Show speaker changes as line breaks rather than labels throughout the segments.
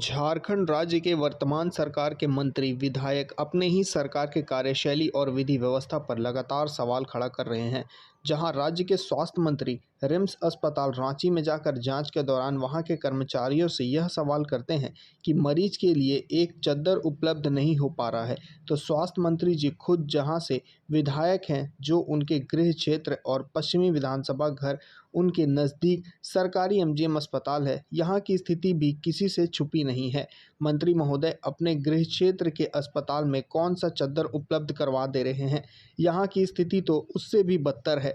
झारखंड राज्य के वर्तमान सरकार के मंत्री विधायक अपने ही सरकार के कार्यशैली और विधि व्यवस्था पर लगातार सवाल खड़ा कर रहे हैं। जहां राज्य के स्वास्थ्य मंत्री रिम्स अस्पताल रांची में जाकर जांच के दौरान वहां के कर्मचारियों से यह सवाल करते हैं कि मरीज के लिए एक चद्दर उपलब्ध नहीं हो पा रहा है, तो स्वास्थ्य मंत्री जी खुद जहां से विधायक हैं, जो उनके गृह क्षेत्र और पश्चिमी विधानसभा घर उनके नज़दीक सरकारी एमजीएम अस्पताल है, यहाँ की स्थिति भी किसी से छुपी नहीं है। मंत्री महोदय अपने गृह क्षेत्र के अस्पताल में कौन सा चद्दर उपलब्ध करवा दे रहे हैं? यहाँ की स्थिति तो उससे भी बदतर है।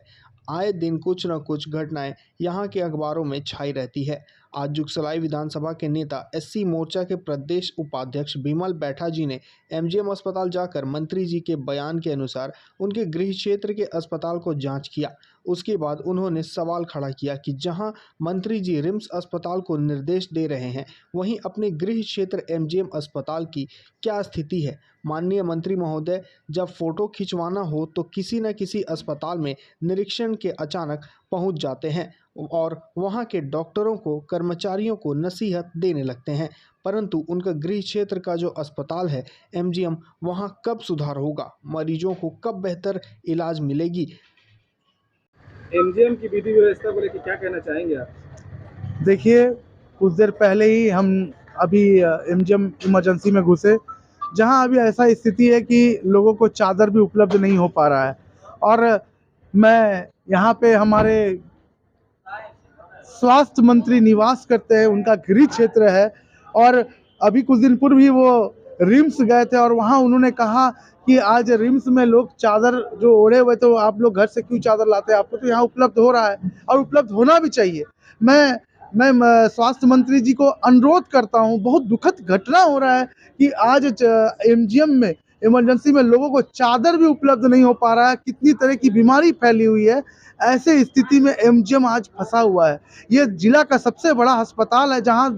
आए दिन कुछ न कुछ घटनाएं यहाँ के अखबारों में छाई रहती है। आज जुगसलाई विधानसभा के नेता एससी मोर्चा के प्रदेश उपाध्यक्ष बिमल बैठा जी ने एमजीएम अस्पताल जाकर मंत्री जी के बयान के अनुसार उनके गृह क्षेत्र के अस्पताल को जांच किया। उसके बाद उन्होंने सवाल खड़ा किया कि जहां मंत्री जी रिम्स अस्पताल को निर्देश दे रहे हैं, वहीं अपने गृह क्षेत्र एमजीएम अस्पताल की क्या स्थिति है। माननीय मंत्री महोदय, जब फोटो खिंचवाना हो तो किसी न किसी अस्पताल में निरीक्षण के अचानक पहुंच जाते हैं और वहां के डॉक्टरों को, कर्मचारियों को नसीहत देने लगते हैं, परंतु उनका गृह क्षेत्र का जो अस्पताल है एमजीएम, वहां कब सुधार होगा? मरीजों को कब बेहतर इलाज मिलेगी?
एमजीएम की विधि व्यवस्था को लेकर क्या कहना चाहेंगे आप?
देखिए, कुछ देर पहले ही हम अभी एमजीएम इमरजेंसी में घुसे, जहां अभी ऐसा स्थिति है कि लोगों को चादर भी उपलब्ध नहीं हो पा रहा है। और मैं यहाँ पे हमारे स्वास्थ्य मंत्री निवास करते हैं, उनका गृह क्षेत्र है, और अभी कुछ दिन पूर्व ही वो रिम्स गए थे और वहाँ उन्होंने कहा कि आज रिम्स में लोग चादर जो ओढ़े हुए, तो आप लोग घर से क्यों चादर लाते हैं? आपको तो यहाँ उपलब्ध हो रहा है और उपलब्ध होना भी चाहिए। मैं स्वास्थ्य मंत्री जी को अनुरोध करता हूँ, बहुत दुखद घटना हो रहा है कि आज एमजीएम में इमरजेंसी में लोगों को चादर भी उपलब्ध नहीं हो पा रहा है। कितनी तरह की बीमारी फैली हुई है। ऐसे स्थिति में एमजीएम आज फंसा हुआ है। ये जिला का सबसे बड़ा अस्पताल है, जहाँ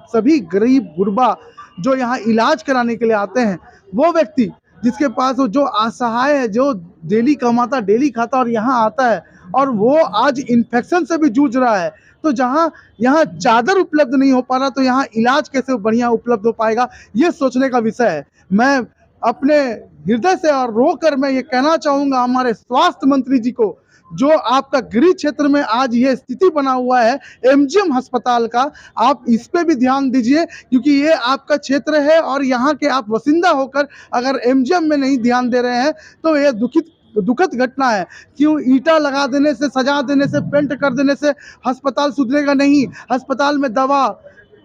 सभी गरीब गुरबा जो यहाँ इलाज कराने के लिए आते हैं, वो व्यक्ति जिसके पास जो असहाय है, जो डेली कमाता डेली खाता और यहाँ आता है, और वो आज इन्फेक्शन से भी जूझ रहा है, तो जहाँ यहाँ चादर उपलब्ध नहीं हो पा रहा, तो यहाँ इलाज कैसे बढ़िया उपलब्ध हो पाएगा, ये सोचने का विषय है। मैं अपने हृदय से और रोकर मैं ये कहना चाहूँगा हमारे स्वास्थ्य मंत्री जी को, जो आपका गृह क्षेत्र में आज ये स्थिति बना हुआ है एमजीएम अस्पताल का, आप इस पे भी ध्यान दीजिए, क्योंकि ये आपका क्षेत्र है और यहाँ के आप वसिंदा होकर अगर एमजीएम में नहीं ध्यान दे रहे हैं तो ये दुखद घटना है। क्यों ईंटा लगा देने से, सजा देने से, पेंट कर देने से अस्पताल सुधरेगा नहीं। अस्पताल में दवा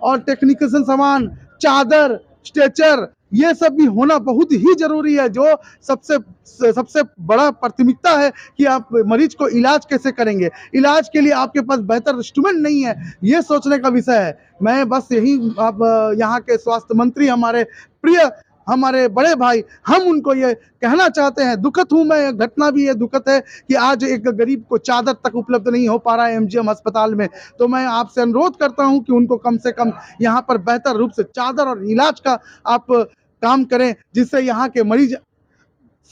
और टेक्निकल सामान, चादर, स्ट्रेचर, ये सब भी होना बहुत ही जरूरी है। जो सबसे बड़ा प्राथमिकता है कि आप मरीज को इलाज कैसे करेंगे। इलाज के लिए आपके पास बेहतर इंस्ट्रूमेंट नहीं है, ये सोचने का विषय है। मैं बस यही आप यहाँ के स्वास्थ्य मंत्री, हमारे प्रिय, हमारे बड़े भाई, हम उनको ये कहना चाहते हैं। दुखद हूँ मैं, घटना भी ये दुखद है कि आज एक गरीब को चादर तक उपलब्ध नहीं हो पा रहा है एमजीएम अस्पताल में। तो मैं आपसे अनुरोध करता हूँ कि उनको कम से कम यहाँ पर बेहतर रूप से चादर और इलाज का आप काम करें, जिससे यहाँ के मरीज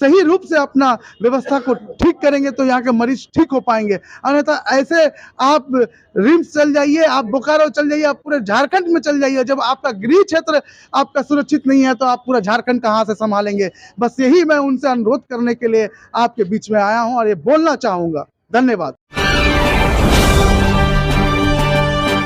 सही रूप से अपना व्यवस्था को ठीक करेंगे तो यहाँ के मरीज ठीक हो पाएंगे। अन्यथा ऐसे आप रिम्स चल जाइए, आप बोकारो चल जाइए, आप पूरे झारखंड में चल जाइए, जब आपका गृह क्षेत्र आपका सुरक्षित नहीं है तो आप पूरा झारखंड कहाँ से संभालेंगे। बस यही मैं उनसे अनुरोध करने के लिए आपके बीच में आया हूँ और ये बोलना चाहूँगा। धन्यवाद।